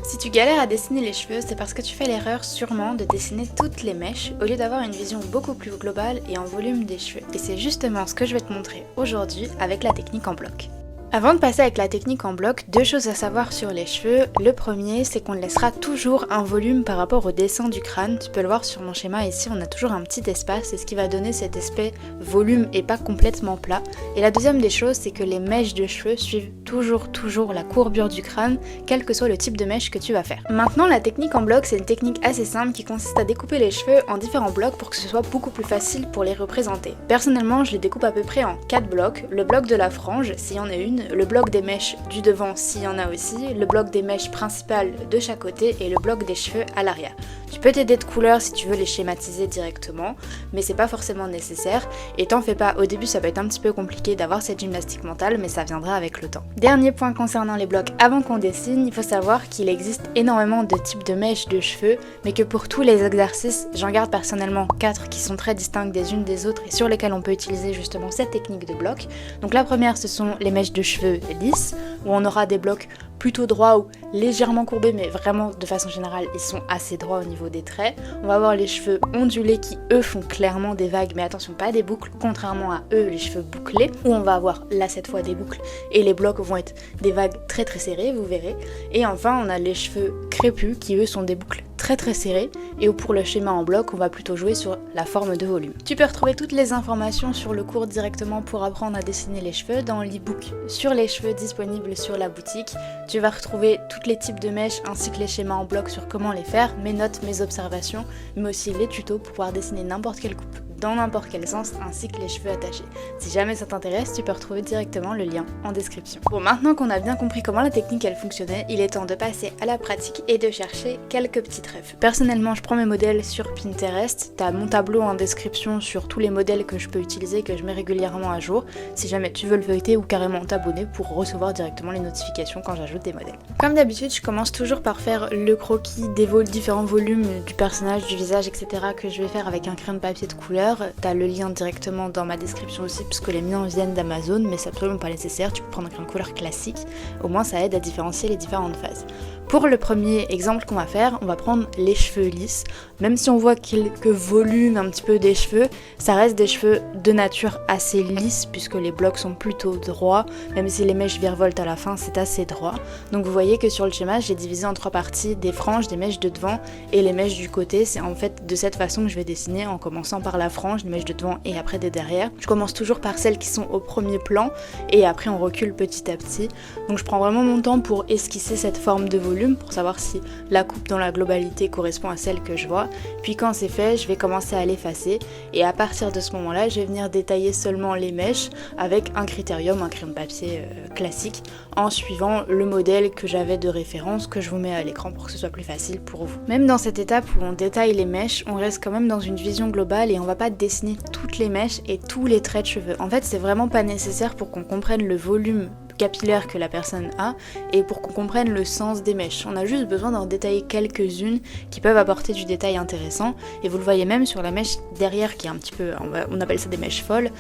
Si tu galères à dessiner les cheveux, c'est parce que tu fais l'erreur sûrement de dessiner toutes les mèches au lieu d'avoir une vision beaucoup plus globale et en volume des cheveux. Et c'est justement ce que je vais te montrer aujourd'hui avec la technique en bloc. Avant de passer avec la technique en bloc, deux choses à savoir sur les cheveux. Le premier, c'est qu'on laissera toujours un volume par rapport au dessin du crâne. Tu peux le voir sur mon schéma ici, on a toujours un petit espace, c'est ce qui va donner cet aspect volume et pas complètement plat. Et la deuxième des choses, c'est que les mèches de cheveux suivent toujours la courbure du crâne, quel que soit le type de mèche que tu vas faire. Maintenant, la technique en bloc, c'est une technique assez simple qui consiste à découper les cheveux en différents blocs pour que ce soit beaucoup plus facile pour les représenter. Personnellement, je les découpe à peu près en 4 blocs. Le bloc de la frange, s'il y en a une, le bloc des mèches du devant s'il y en a aussi, le bloc des mèches principales de chaque côté et le bloc des cheveux à l'arrière. Tu peux t'aider de couleurs si tu veux les schématiser directement, mais c'est pas forcément nécessaire et t'en fais pas, au début ça peut être un petit peu compliqué d'avoir cette gymnastique mentale, mais ça viendra avec le temps. Dernier point concernant les blocs avant qu'on dessine, il faut savoir qu'il existe énormément de types de mèches de cheveux, mais que pour tous les exercices, j'en garde personnellement 4 qui sont très distinctes des unes des autres et sur lesquelles on peut utiliser justement cette technique de bloc. Donc la première, ce sont les mèches de cheveux lisses, où on aura des blocs plutôt droits ou légèrement courbés, mais vraiment de façon générale ils sont assez droits au niveau des traits. On va avoir les cheveux ondulés qui eux font clairement des vagues, mais attention, pas des boucles, contrairement à eux les cheveux bouclés, où on va avoir là cette fois des boucles et les blocs vont être des vagues très serrées, vous verrez. Et enfin on a les cheveux crépus qui eux sont des boucles très serrées et où pour le schéma en bloc on va plutôt jouer sur la forme de volume. Tu peux retrouver toutes les informations sur le cours directement pour apprendre à dessiner les cheveux dans l'e-book sur les cheveux disponible sur la boutique. Tu vas retrouver tous les types de mèches ainsi que les schémas en bloc sur comment les faire, mes notes, mes observations, mais aussi les tutos pour pouvoir dessiner n'importe quelle coupe dans n'importe quel sens ainsi que les cheveux attachés. Si jamais ça t'intéresse, tu peux retrouver directement le lien en description. Bon, maintenant qu'on a bien compris comment la technique elle fonctionnait, il est temps de passer à la pratique et de chercher quelques petits rêves. Personnellement, je prends mes modèles sur Pinterest. T'as mon tableau en description sur tous les modèles que je peux utiliser, que je mets régulièrement à jour, si jamais tu veux le feuilleter ou carrément t'abonner pour recevoir directement les notifications quand j'ajoute des modèles. Comme d'habitude, je commence toujours par faire le croquis des différents volumes du personnage, du visage, etc. que je vais faire avec un crayon de papier de couleur. T'as le lien directement dans ma description aussi puisque les miens viennent d'Amazon, mais c'est absolument pas nécessaire, tu peux prendre un crayon de couleur classique, au moins ça aide à différencier les différentes phases. Pour le premier exemple qu'on va faire, on va prendre les cheveux lisses. Même si on voit quelques volumes un petit peu des cheveux, ça reste des cheveux de nature assez lisses puisque les blocs sont plutôt droits, même si les mèches virevoltent à la fin, c'est assez droit. Donc vous voyez que sur le schéma, j'ai divisé en 3 parties, des franges, des mèches de devant et les mèches du côté. C'est en fait de cette façon que je vais dessiner en commençant par la frange, les mèches de devant et après des derrière. Je commence toujours par celles qui sont au premier plan et après on recule petit à petit. Donc je prends vraiment mon temps pour esquisser cette forme de volume pour savoir si la coupe dans la globalité correspond à celle que je vois. Puis quand c'est fait, je vais commencer à l'effacer et à partir de ce moment-là, je vais venir détailler seulement les mèches avec un critérium, un crayon de papier classique, en suivant le modèle que j'avais de référence que je vous mets à l'écran pour que ce soit plus facile pour vous. Même dans cette étape où on détaille les mèches, on reste quand même dans une vision globale et on va pas dessiner toutes les mèches et tous les traits de cheveux. En fait, c'est vraiment pas nécessaire pour qu'on comprenne le volume capillaire que la personne a et pour qu'on comprenne le sens des mèches. On a juste besoin d'en détailler quelques-unes qui peuvent apporter du détail intéressant et vous le voyez même sur la mèche derrière qui est un petit peu, on appelle ça des mèches folles,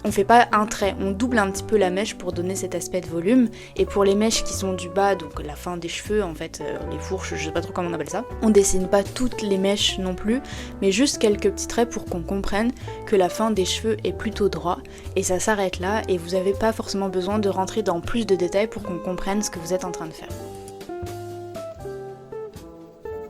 on fait pas un trait, on double un petit peu la mèche pour donner cet aspect de volume et pour les mèches qui sont du bas, donc la fin des cheveux en fait, les fourches, je sais pas trop comment on appelle ça, on dessine pas toutes les mèches non plus mais juste quelques petits traits pour qu'on comprenne que la fin des cheveux est plutôt droit et ça s'arrête là et vous avez pas forcément besoin de rentrer dans plus de détails pour qu'on comprenne ce que vous êtes en train de faire.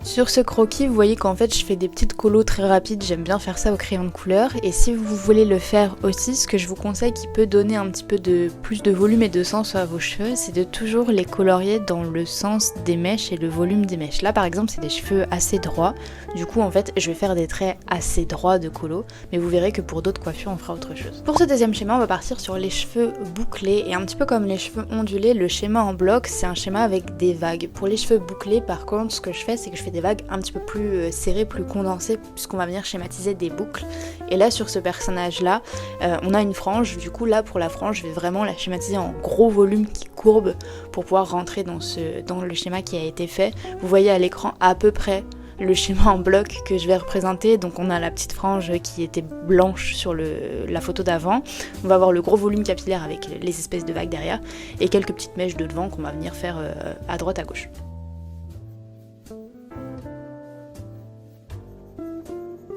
Sur ce croquis, vous voyez qu'en fait je fais des petites colos très rapides, j'aime bien faire ça au crayon de couleur et si vous voulez le faire aussi, ce que je vous conseille qui peut donner un petit peu de plus de volume et de sens à vos cheveux, c'est de toujours les colorier dans le sens des mèches et le volume des mèches. Là par exemple c'est des cheveux assez droits, du coup en fait je vais faire des traits assez droits de colo, mais vous verrez que pour d'autres coiffures on fera autre chose. Pour ce deuxième schéma on va partir sur les cheveux bouclés et un petit peu comme les cheveux ondulés, le schéma en bloc c'est un schéma avec des vagues. Pour les cheveux bouclés par contre ce que je fais c'est que je fais des vagues un petit peu plus serrées, plus condensées puisqu'on va venir schématiser des boucles et là sur ce personnage là on a une frange, du coup là pour la frange je vais vraiment la schématiser en gros volume qui courbe pour pouvoir rentrer dans le schéma qui a été fait. Vous voyez à l'écran à peu près le schéma en bloc que je vais représenter. Donc on a la petite frange qui était blanche sur la photo d'avant, on va avoir le gros volume capillaire avec les espèces de vagues derrière et quelques petites mèches de devant qu'on va venir faire à droite à gauche.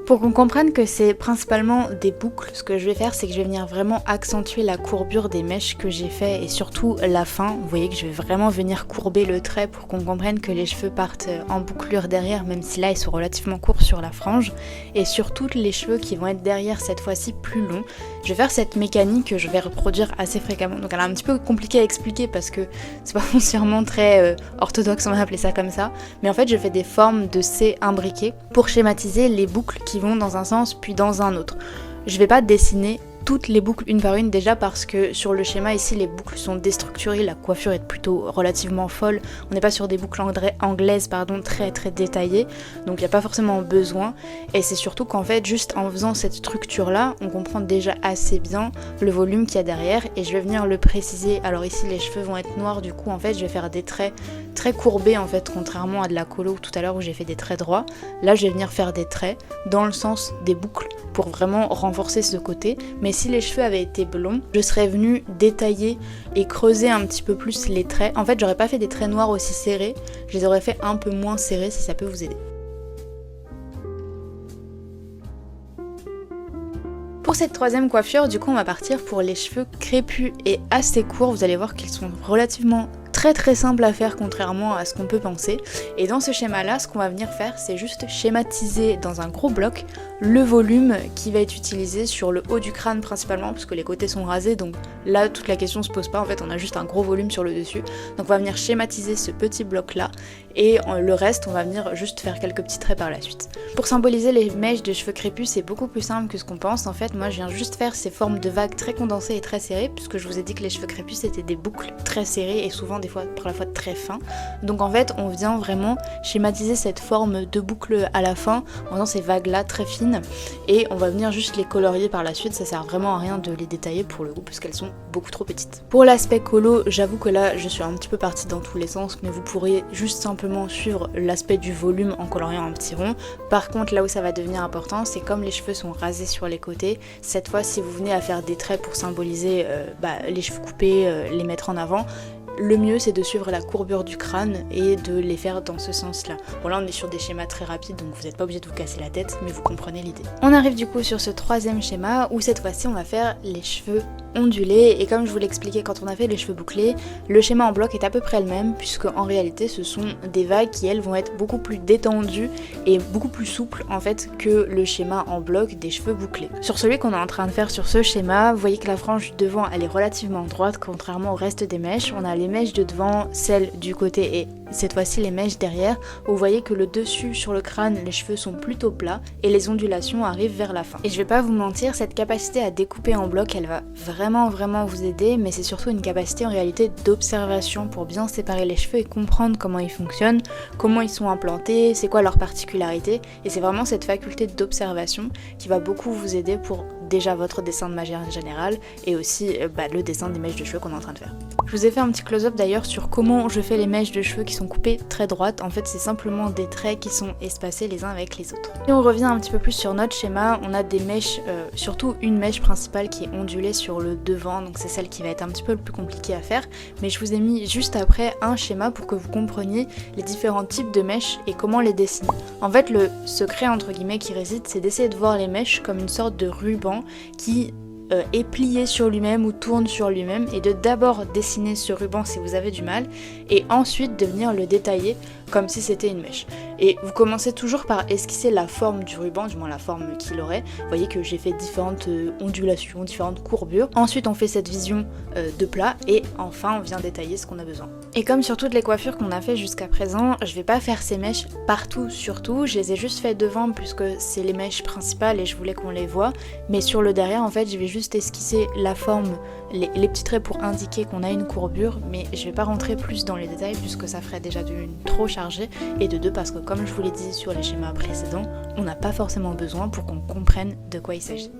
Pour qu'on comprenne que c'est principalement des boucles, ce que je vais faire, c'est que je vais venir vraiment accentuer la courbure des mèches que j'ai fait et surtout la fin. Vous voyez que je vais vraiment venir courber le trait pour qu'on comprenne que les cheveux partent en bouclure derrière, même si là ils sont relativement courts sur la frange. Et surtout les cheveux qui vont être derrière cette fois-ci plus longs. Je vais faire cette mécanique que je vais reproduire assez fréquemment. Donc elle est un petit peu compliquée à expliquer parce que c'est pas foncièrement très orthodoxe, on va appeler ça comme ça. Mais en fait je fais des formes de C imbriquées pour schématiser les boucles qui vont dans un sens puis dans un autre. Je vais pas dessiner toutes les boucles une par une déjà parce que sur le schéma ici les boucles sont déstructurées, la coiffure est plutôt relativement folle, on n'est pas sur des boucles anglaises très détaillées, donc il n'y a pas forcément besoin et c'est surtout qu'en fait juste en faisant cette structure là on comprend déjà assez bien le volume qu'il y a derrière et je vais venir le préciser. Alors ici les cheveux vont être noirs, du coup en fait je vais faire des traits très courbés en fait, contrairement à de la colo tout à l'heure où j'ai fait des traits droits. Là je vais venir faire des traits dans le sens des boucles pour vraiment renforcer ce côté, mais si les cheveux avaient été blonds, je serais venue détailler et creuser un petit peu plus les traits. En fait, j'aurais pas fait des traits noirs aussi serrés, je les aurais fait un peu moins serrés si ça peut vous aider. Pour cette troisième coiffure, du coup, on va partir pour les cheveux crépus et assez courts. Vous allez voir qu'ils sont relativement très simple à faire contrairement à ce qu'on peut penser. Et dans ce schéma là, ce qu'on va venir faire, c'est juste schématiser dans un gros bloc le volume qui va être utilisé sur le haut du crâne principalement, parce que les côtés sont rasés, donc là toute la question se pose pas, en fait on a juste un gros volume sur le dessus. Donc on va venir schématiser ce petit bloc là, et le reste on va venir juste faire quelques petits traits par la suite. Pour symboliser les mèches de cheveux crépus, c'est beaucoup plus simple que ce qu'on pense. En fait moi je viens juste faire ces formes de vagues très condensées et très serrées, puisque je vous ai dit que les cheveux crépus c'était des boucles très serrées et souvent des fois par la fois très fins. Donc en fait on vient vraiment schématiser cette forme de boucle à la fin en faisant ces vagues là très fines, et on va venir juste les colorier par la suite. Ça sert vraiment à rien de les détailler pour le coup parce qu'elles sont beaucoup trop petites. Pour l'aspect colo, j'avoue que là je suis un petit peu partie dans tous les sens, mais vous pourrez juste simplement suivre l'aspect du volume en coloriant un petit rond. Par contre là où ça va devenir important, c'est comme les cheveux sont rasés sur les côtés, cette fois si vous venez à faire des traits pour symboliser les cheveux coupés, les mettre en avant, le mieux c'est de suivre la courbure du crâne et de les faire dans ce sens là. Bon là on est sur des schémas très rapides donc vous n'êtes pas obligé de vous casser la tête, mais vous comprenez l'idée. On arrive du coup sur ce troisième schéma où cette fois-ci on va faire les cheveux ondulés, et comme je vous l'expliquais quand on a fait les cheveux bouclés, le schéma en bloc est à peu près le même, puisque en réalité ce sont des vagues qui elles vont être beaucoup plus détendues et beaucoup plus souples en fait que le schéma en bloc des cheveux bouclés. Sur celui qu'on est en train de faire sur ce schéma, vous voyez que la frange du devant elle est relativement droite contrairement au reste des mèches. On a les mèches de devant, celles du côté et cette fois-ci les mèches derrière, où vous voyez que le dessus sur le crâne, les cheveux sont plutôt plats et les ondulations arrivent vers la fin. Et je vais pas vous mentir, cette capacité à découper en bloc, elle va vraiment vous aider, mais c'est surtout une capacité en réalité d'observation pour bien séparer les cheveux et comprendre comment ils fonctionnent, comment ils sont implantés, c'est quoi leur particularité, et c'est vraiment cette faculté d'observation qui va beaucoup vous aider pour déjà votre dessin de manière générale et aussi le dessin des mèches de cheveux qu'on est en train de faire. Je vous ai fait un petit close-up d'ailleurs sur comment je fais les mèches de cheveux qui sont coupées très droites. En fait c'est simplement des traits qui sont espacés les uns avec les autres. Et on revient un petit peu plus sur notre schéma, on a des mèches, surtout une mèche principale qui est ondulée sur le devant, donc c'est celle qui va être un petit peu le plus compliquée à faire, mais je vous ai mis juste après un schéma pour que vous compreniez les différents types de mèches et comment les dessiner. En fait le secret entre guillemets qui réside, c'est d'essayer de voir les mèches comme une sorte de ruban qui est plié sur lui-même ou tourne sur lui-même, et de d'abord dessiner ce ruban si vous avez du mal et ensuite de venir le détailler comme si c'était une mèche. Et vous commencez toujours par esquisser la forme du ruban, du moins la forme qu'il aurait. Vous voyez que j'ai fait différentes ondulations, différentes courbures. Ensuite on fait cette vision de plat et enfin on vient détailler ce qu'on a besoin. Et comme sur toutes les coiffures qu'on a fait jusqu'à présent, je vais pas faire ces mèches partout surtout, je les ai juste fait devant puisque c'est les mèches principales et je voulais qu'on les voit, mais sur le derrière en fait je vais juste esquisser la forme, les petits traits pour indiquer qu'on a une courbure, mais je vais pas rentrer plus dans les détails puisque ça ferait déjà d'une trop chargé, et de deux parce que comme je vous l'ai dit sur les schémas précédents, on n'a pas forcément besoin pour qu'on comprenne de quoi il s'agit.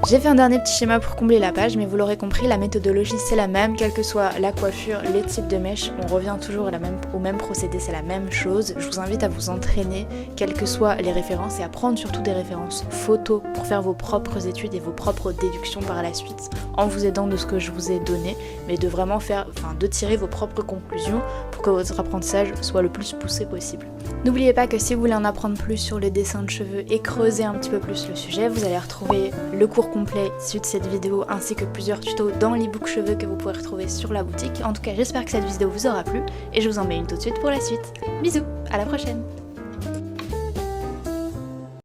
J'ai fait un dernier petit schéma pour combler la page, mais vous l'aurez compris, la méthodologie c'est la même, quelle que soit la coiffure, les types de mèches, on revient toujours au même procédé, c'est la même chose. Je vous invite à vous entraîner, quelles que soient les références, et à prendre surtout des références photos pour faire vos propres études et vos propres déductions par la suite, en vous aidant de ce que je vous ai donné, mais de vraiment de tirer vos propres conclusions pour que votre apprentissage soit le plus poussé possible. N'oubliez pas que si vous voulez en apprendre plus sur le dessin de cheveux et creuser un petit peu plus le sujet, vous allez retrouver le cours complet issu de cette vidéo ainsi que plusieurs tutos dans l'ebook cheveux que vous pourrez retrouver sur la boutique. En tout cas, j'espère que cette vidéo vous aura plu et je vous en mets une tout de suite pour la suite. Bisous, à la prochaine!